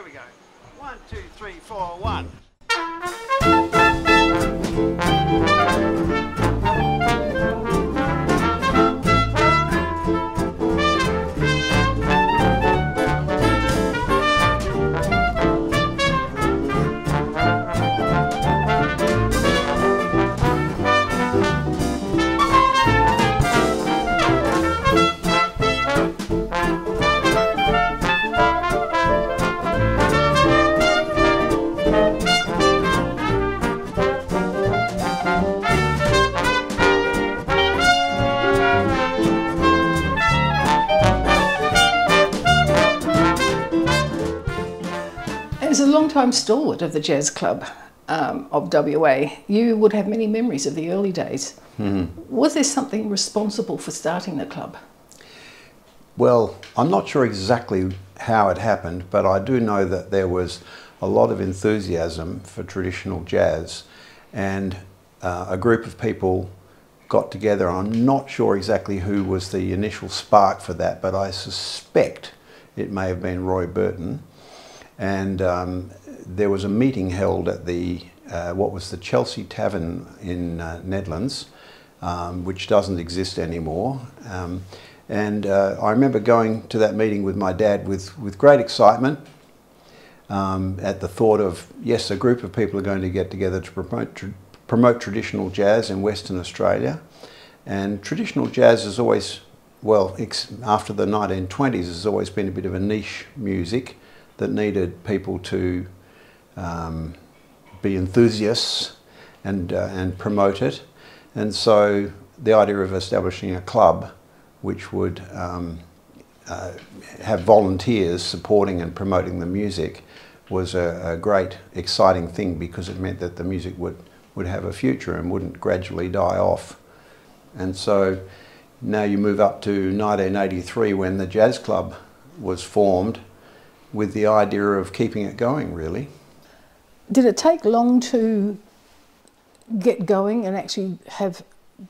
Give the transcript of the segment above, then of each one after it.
Here we go. 1, 2, 3, 4, 1. As a long-time stalwart of the jazz club of WA, you would have many memories of the early days. Was there something responsible for starting the club? Well, I'm not sure exactly how it happened, but I do know that there was a lot of enthusiasm for traditional jazz, and a group of people got together. I'm not sure exactly who was the initial spark for that, but I suspect it may have been Roy Burton. And there was a meeting held at the what was the Chelsea Tavern in Nedlands, which doesn't exist anymore. I remember going to that meeting with my dad with great excitement at the thought of, yes, a group of people are going to get together to promote traditional jazz in Western Australia. And traditional jazz has always, well, after the 1920s, has always been a bit of a niche music that needed people to be enthusiasts and promote it. And so the idea of establishing a club which would have volunteers supporting and promoting the music was a great, exciting thing, because it meant that the music would have a future and wouldn't gradually die off. And so now you move up to 1983, when the Jazz Club was formed, with the idea of keeping it going, really. Did it take long to get going and actually have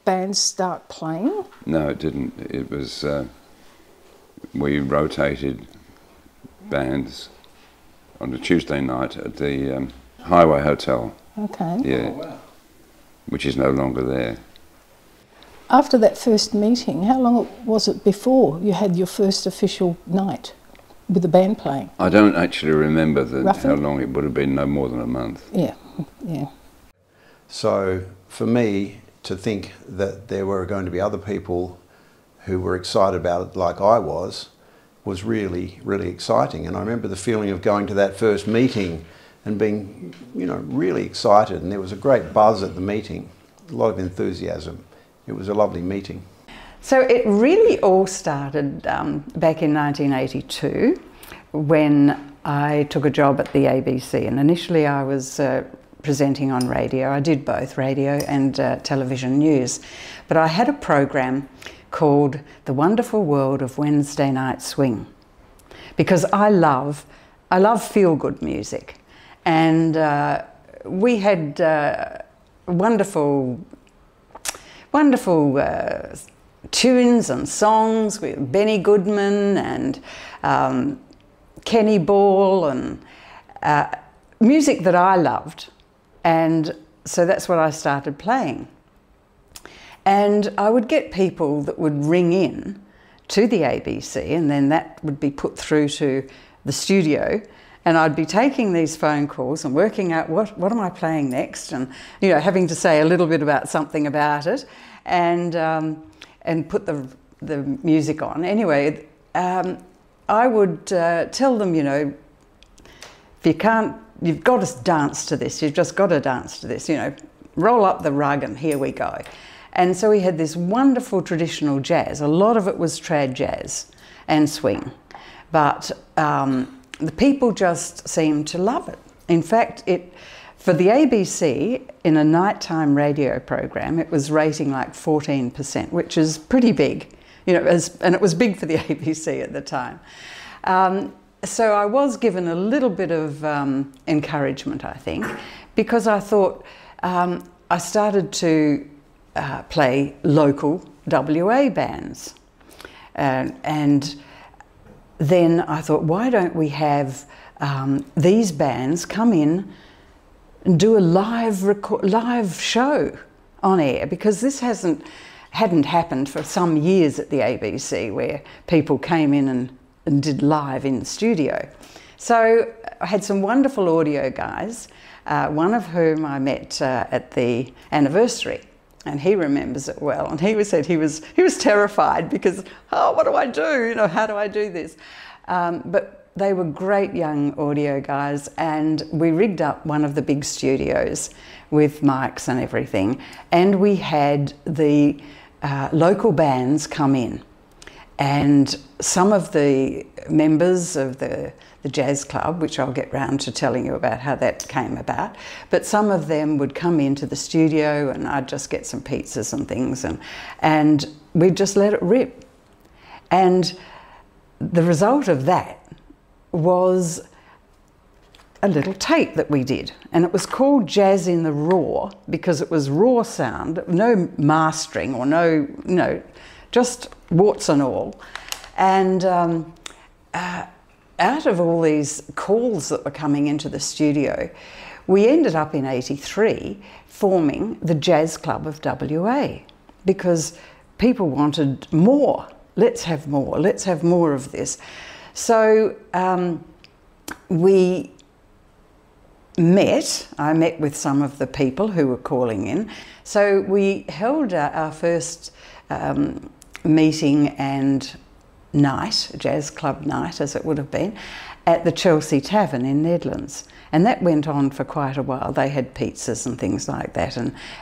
bands start playing? No, it didn't. It was, we rotated bands on a Tuesday night at the Highway Hotel. Okay. Yeah, Oh, wow. which is no longer there. After that first meeting, how long was it before you had your first official night with the band playing? I don't actually remember how Roughly? long. It would have been no more than a month. Yeah, yeah. So for me to think that there were going to be other people who were excited about it like I was really, really exciting. And I remember the feeling of going to that first meeting and being, you know, really excited. And there was a great buzz at the meeting, a lot of enthusiasm. It was a lovely meeting. So it really all started back in 1982 when I took a job at the ABC, and initially I was presenting on radio. I did both radio and television news, but I had a program called The Wonderful World of Wednesday Night Swing, because I love feel-good music, and we had wonderful tunes and songs with Benny Goodman and Kenny Ball, and music that I loved, and so that's what I started playing. And I would get people that would ring in to the ABC, and then that would be put through to the studio, and I'd be taking these phone calls and working out what am I playing next, and, you know, having to say a little bit about something about it, and put the music on. Anyway, I would tell them, you know, if you can't, you've got to dance to this. You've just got to dance to this. You know, roll up the rug and here we go. And so we had this wonderful traditional jazz. A lot of it was trad jazz and swing, but the people just seemed to love it. In fact, for the ABC, in a nighttime radio program, it was rating like 14%, which is pretty big, you know, and it was big for the ABC at the time. So I was given a little bit of encouragement, I think, because I thought I started to play local WA bands. And then I thought, why don't we have these bands come in and do a live show on air, because this hadn't happened for some years at the ABC, where people came in and did live in the studio. So I had some wonderful audio guys, one of whom I met at the anniversary, and he remembers it well. And he said he was terrified because, oh, what do I do? You know, how do I do this? But they were great young audio guys, and we rigged up one of the big studios with mics and everything, and we had the local bands come in, and some of the members of the jazz club, which I'll get round to telling you about how that came about, but some of them would come into the studio and I'd just get some pizzas and things, and we'd just let it rip. And the result of that was a little tape that we did, and it was called Jazz in the Raw, because it was raw sound, no mastering or no, just warts and all. And out of all these calls that were coming into the studio, we ended up in '83 forming the Jazz Club of WA, because people wanted more. Let's have more. Let's have more of this. So we met. I met with some of the people who were calling in. So we held our first meeting and night, jazz club night as it would have been, at the Chelsea Tavern in Nedlands. And that went on for quite a while. They had pizzas and things like that.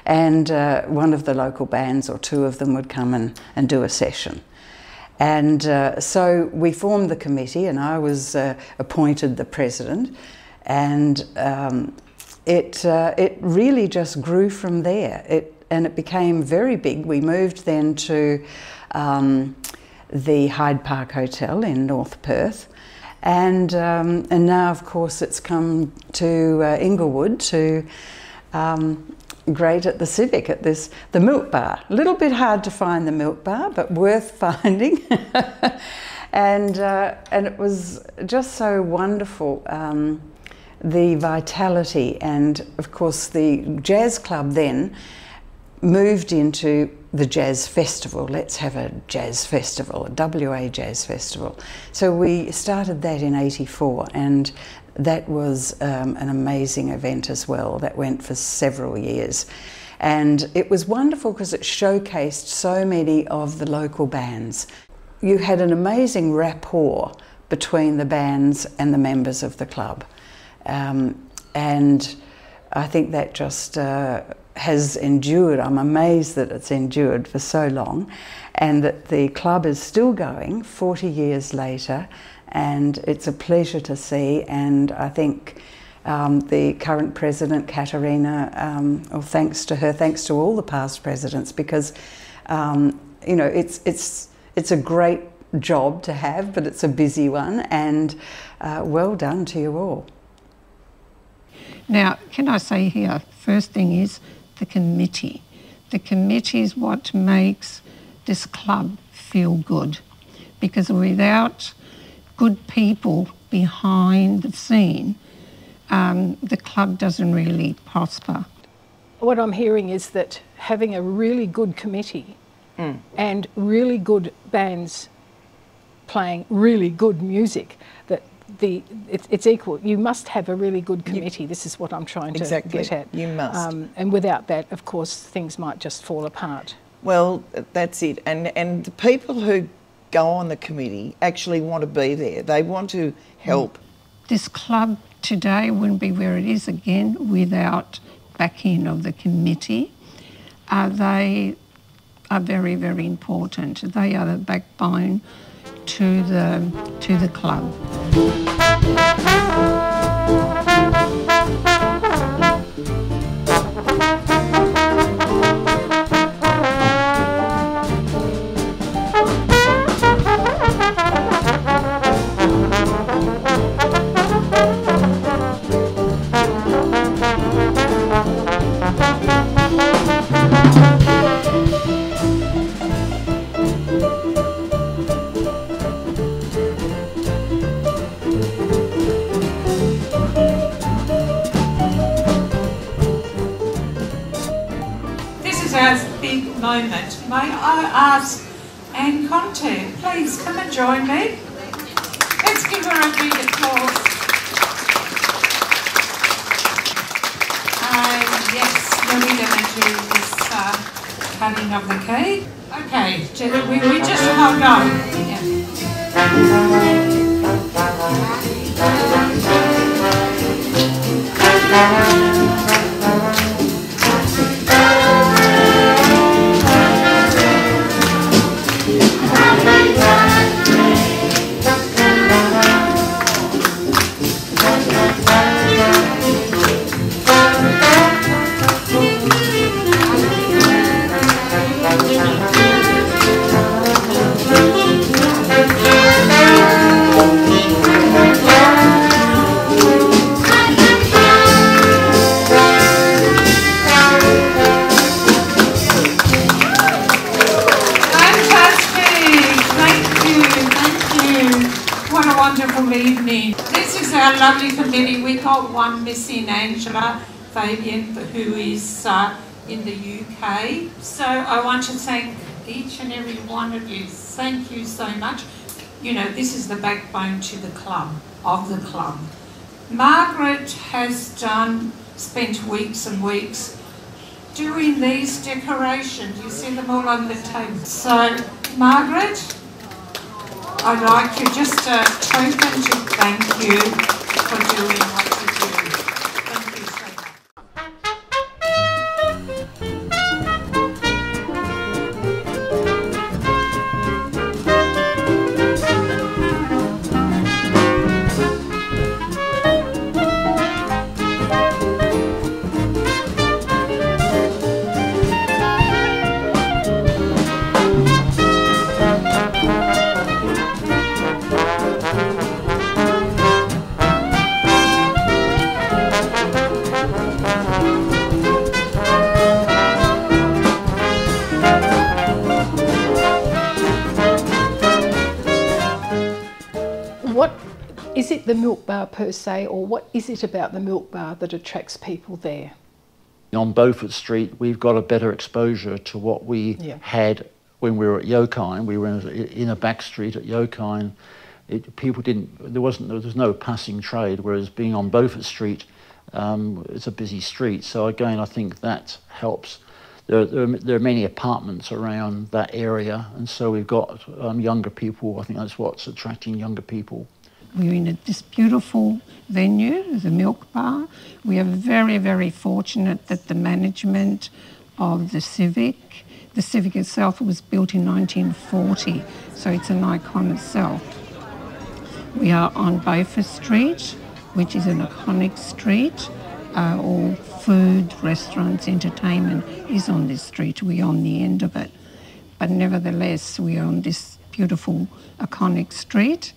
And one of the local bands, or two of them, would come and do a session. And so we formed the committee, and I was appointed the president, and it really just grew from there. And it became very big. We moved then to the Hyde Park Hotel in North Perth, and now of course it's come to Inglewood, to great at the Civic, at the Milk Bar. A little bit hard to find the Milk Bar, but worth finding. and it was just so wonderful, the vitality. And of course the jazz club then moved into the jazz festival. Let's have a jazz festival, a WA jazz festival. So we started that in '84, and that was an amazing event as well. That went for several years. And it was wonderful because it showcased so many of the local bands. You had an amazing rapport between the bands and the members of the club. And I think that just has endured. I'm amazed that it's endured for so long, and that the club is still going 40 years later. And it's a pleasure to see, and I think the current president, Katerina, well, thanks to her, thanks to all the past presidents, because you know, it's a great job to have, but it's a busy one, and well done to you all. Now, can I say here, first thing is the committee. The committee is what makes this club feel good, because without good people behind the scene, the club doesn't really prosper. What I'm hearing is that having a really good committee and really good bands playing really good music, that it's equal. You must have a really good committee. This is what I'm trying to get at. You must. And without that, of course, things might just fall apart. Well, that's it. And the people who go on the committee actually want to be there. They want to help. This club today wouldn't be where it is again without backing of the committee. They are very, very important. They are the backbone to the club. moment, may I ask Anne Conte, please come and join me. Let's give her a big applause. Yes, now we're going to do this cutting of the cake. Okay, we just hold on. Evening. This is our lovely committee. We got one missing, Angela Fabian, who is in the UK. So I want to thank each and every one of you. Thank you so much. You know, this is the backbone to the club, of the club. Margaret has spent weeks and weeks doing these decorations. You see them all on the table. So, Margaret, I'd like you just a token to thank you for doing what you do. Thank you so much. Is it the milk bar per se, or what is it about the milk bar that attracts people there? On Beaufort Street, we've got a better exposure to what we had when we were at Yokine. We were in a back street at Yokine. There was no passing trade, whereas being on Beaufort Street, it's a busy street. So again, I think that helps. There are many apartments around that area, and so we've got younger people. I think that's what's attracting younger people. We're in this beautiful venue, the Milk Bar. We are very, very fortunate that the management of the Civic itself was built in 1940, so it's an icon itself. We are on Beaufort Street, which is an iconic street. All food, restaurants, entertainment is on this street. We're on the end of it. But nevertheless, we are on this beautiful, iconic street.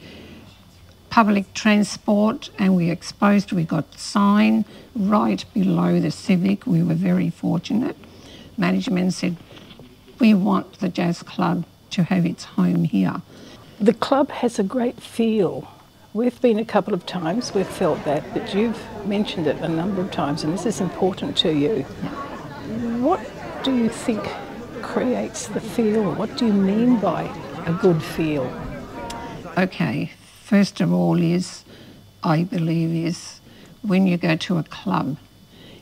Public transport, and we got sign right below the Civic. We were very fortunate. Management said, we want the jazz club to have its home here. The club has a great feel. We've been a couple of times, we've felt that, but you've mentioned it a number of times, and this is important to you. Yeah. What do you think creates the feel? What do you mean by a good feel? Okay. First of all I believe when you go to a club,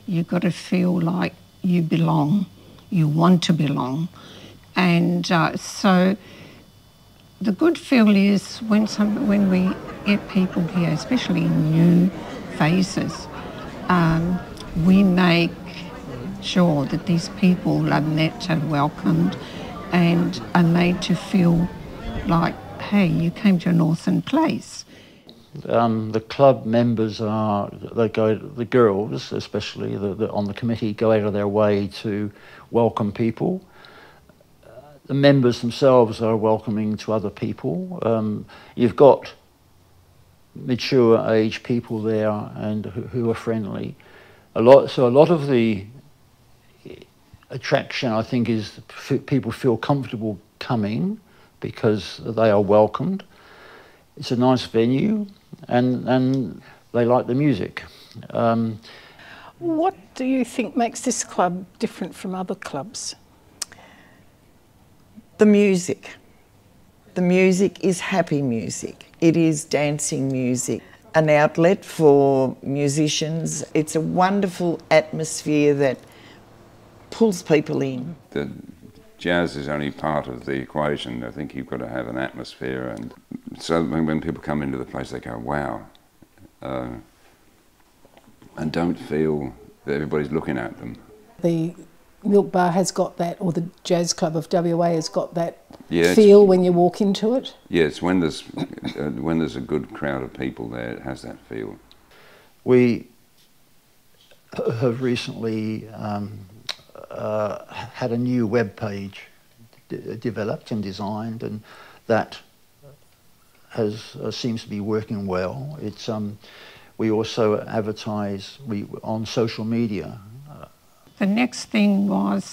you've got to feel like you belong, you want to belong. And so the good feel is when we get people here, especially new faces, we make sure that these people are met and welcomed and are made to feel like, hey, you came to an awesome place. The club members the girls especially, on the committee, go out of their way to welcome people. The members themselves are welcoming to other people. You've got mature age people there and who are friendly. A lot of the attraction, I think, is people feel comfortable coming because they are welcomed. It's a nice venue, and they like the music. What do you think makes this club different from other clubs? The music. The music is happy music. It is dancing music. An outlet for musicians. It's a wonderful atmosphere that pulls people in. The jazz is only part of the equation. I think you've got to have an atmosphere, and so when people come into the place they go, wow, and don't feel that everybody's looking at them. The Milk Bar has got that, or the Jazz Club of WA has got that Yeah, feel when you walk into it. Yes, when there's a good crowd of people there, it has that feel. We have recently had a new web page developed and designed, and that has seems to be working well. It's we also advertise on social media. The next thing was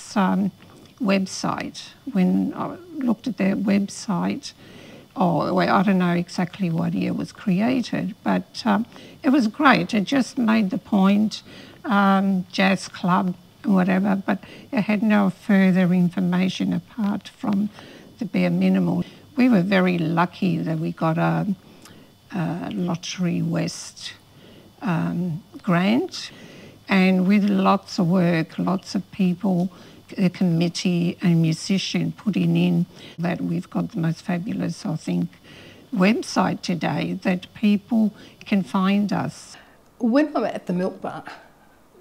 website. When I looked at their website, I don't know exactly what year it was created, but it was great. It just made the point, jazz club and whatever, but it had no further information apart from the bare minimum. We were very lucky that we got a Lottery West grant, and with lots of work, lots of people, the committee and musician putting in, that we've got the most fabulous, I think, website today that people can find us. When I'm at the Milk Bar,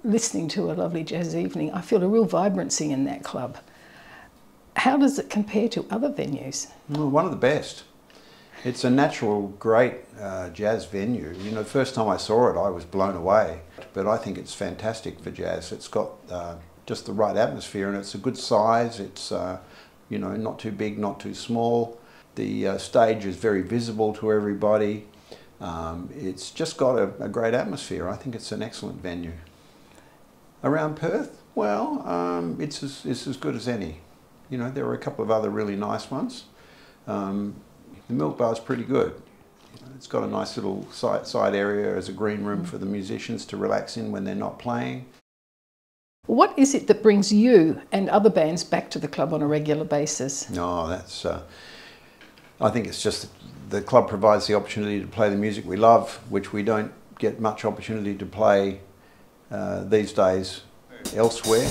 listening to a lovely jazz evening, I feel a real vibrancy in that club. How does it compare to other venues? Well, one of the best. It's a natural, great jazz venue. You know, the first time I saw it, I was blown away. But I think it's fantastic for jazz. It's got just the right atmosphere, and it's a good size. It's you know, not too big, not too small. The stage is very visible to everybody. It's just got a great atmosphere. I think it's an excellent venue. Around Perth, well, it's as good as any. You know, there are a couple of other really nice ones. The Milk Bar is pretty good. It's got a nice little side area as a green room for the musicians to relax in when they're not playing. What is it that brings you and other bands back to the club on a regular basis? No, that's. I think it's just the club provides the opportunity to play the music we love, which we don't get much opportunity to play these days elsewhere.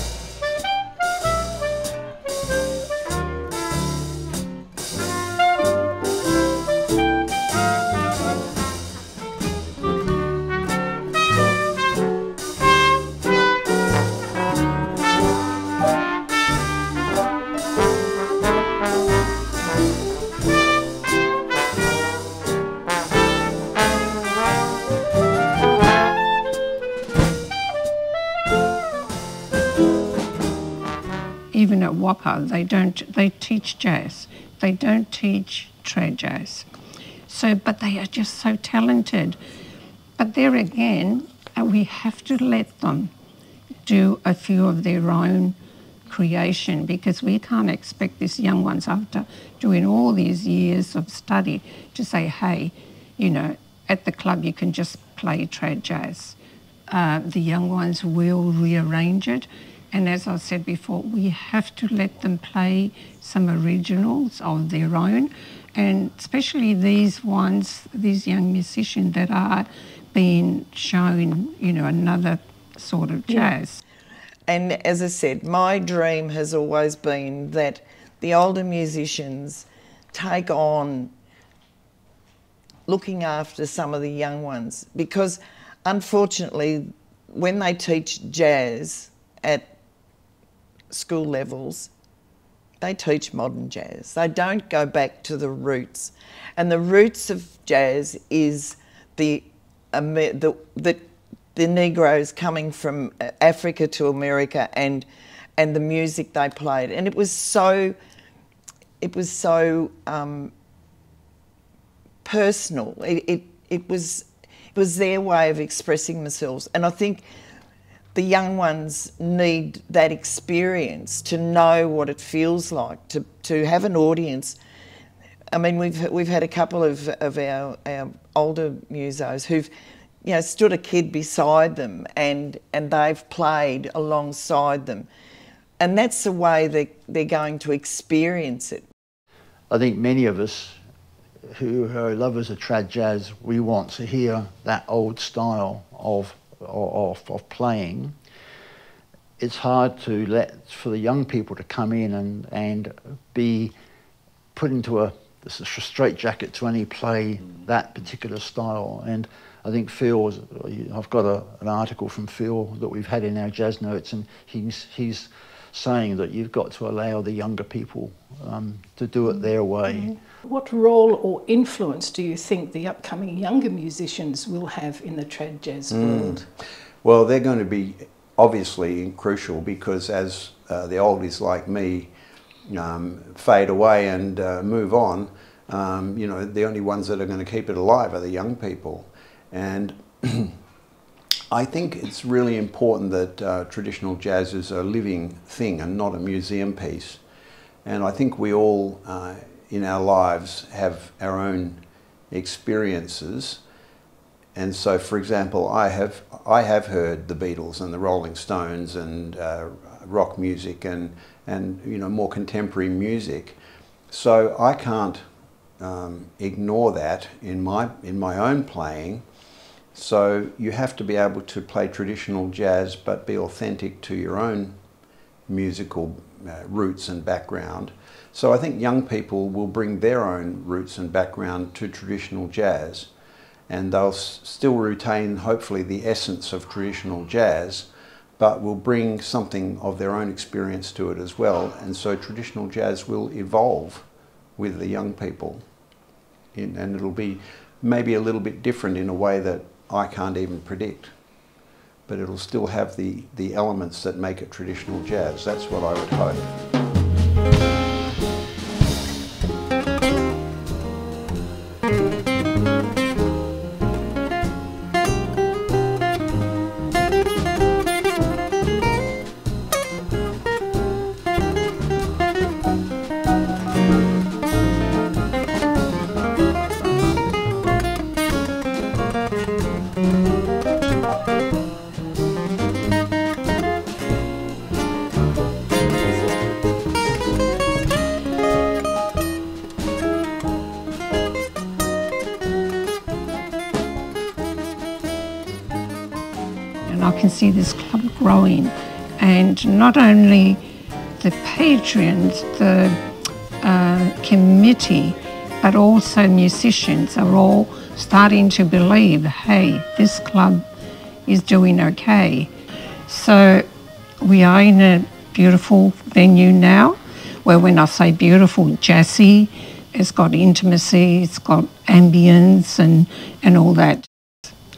Even at WAAPA, they teach jazz. They don't teach trad jazz. So, but they are just so talented. But there again, we have to let them do a few of their own creation, because we can't expect these young ones, after doing all these years of study, to say, hey, you know, at the club you can just play trad jazz. The young ones will rearrange it. And as I said before, we have to let them play some originals of their own, and especially these ones, these young musicians that are being shown, you know, another sort of jazz. And as I said, my dream has always been that the older musicians take on looking after some of the young ones, because unfortunately when they teach jazz at school levels, they teach modern jazz. They don't go back to the roots. And the roots of jazz is the Negroes coming from Africa to America, and the music they played. And it was so personal. It was their way of expressing themselves. And I think the young ones need that experience to know what it feels like to have an audience. I mean, we've had a couple of our older musos who've, you know, stood a kid beside them and they've played alongside them, and that's the way they're going to experience it. I think many of us who are lovers of trad jazz, we want to hear that old style of playing. It's hard for the young people to come in and be put into a straitjacket to only play that particular style. And I think I've got an article from Phil that we've had in our jazz notes, and he's saying that you've got to allow the younger people to do it their way. What role or influence do you think the upcoming younger musicians will have in the trad jazz world? Well, they're going to be obviously crucial, because as the oldies like me fade away and move on, you know, the only ones that are going to keep it alive are the young people. And I think it's really important that traditional jazz is a living thing and not a museum piece. And I think we all in our lives have our own experiences. And so, for example, I have heard the Beatles and the Rolling Stones and rock music and you know, more contemporary music. So I can't ignore that in my own playing. So you have to be able to play traditional jazz but be authentic to your own musical roots and background. So I think young people will bring their own roots and background to traditional jazz, and they'll still retain hopefully the essence of traditional jazz, but will bring something of their own experience to it as well. And so traditional jazz will evolve with the young people, and it'll be maybe a little bit different in a way that I can't even predict, but it'll still have the elements that make it traditional jazz. That's what I would hope. And I can see this club growing, and not only the patrons, the committee, but also musicians are all starting to believe, hey, this club is doing okay. So we are in a beautiful venue now, where when I say beautiful, jazzy, it's got intimacy, it's got ambience and all that.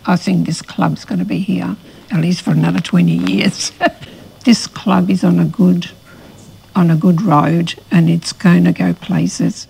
I think this club's going to be here at least for another 20 years. This club is on a good road, and it's going to go places.